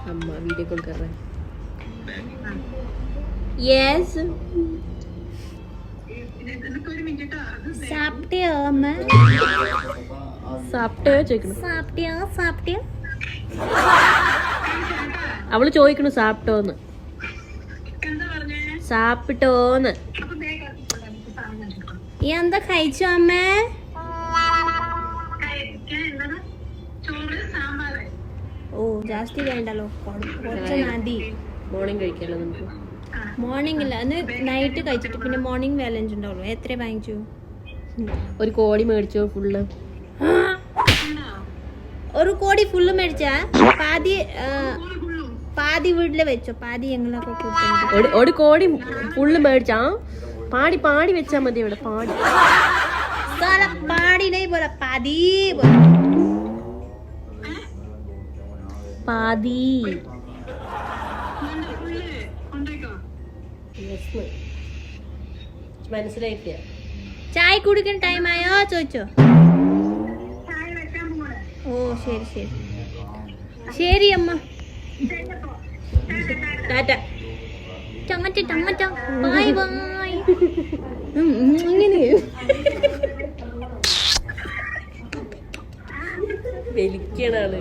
अम्मा video call कर रहे हैं. യെസ് സാപ്പിട്ടോ അമ്മ സാപ്പിട്ടോ ചോദിക്കണം. സാപ്പിട്ടോ അവള് ചോദിക്കണു സാപ്പിട്ടോന്ന്. സാപ്പിട്ടോന്ന്. എന്താ കഴിച്ചോ അമ്മ? ഓ ജാസ്തി വേണ്ടല്ലോ, കുറച്ച് മതി. മോർണിംഗ് കഴിക്കാലോ നമുക്ക്. മോർണിംഗ് ഇല്ല, അന്ന് നൈറ്റ് കഴിച്ചിട്ട് പിന്നെ മോർണിംഗ് ബാലൻസ് ഉണ്ടാവുള്ളൂ. എത്ര വാങ്ങിച്ചു? ഒരു കോടി മേടിച്ചോ ഫുള്ള്? ഒരു കോടി ഫുള്ള് മേടിച്ചാ? പാതി വീട്ടില് വെച്ചോ, പാതി ഞങ്ങളൊക്കെ കൂട്ടുന്നത്. ഒരു കോടി ഫുള്ള് മേടിച്ചാ പാടി പാടി വെച്ചാ മതി. ഇവിടെ പാടി പാടി പോലെ പാതി പോലെ പാതി. മനസ്സിലായിട്ടില്ല. ചായ കുടിക്കുന്ന ടൈം ആയോ ചോദിച്ചോ? ഓ ശരി ശരി ശരി അമ്മ. ടാറ്റ. ടങ്ങറ്റ ബൈ ബൈ. ഇങ്ങനെ വലിക്കണാണ്.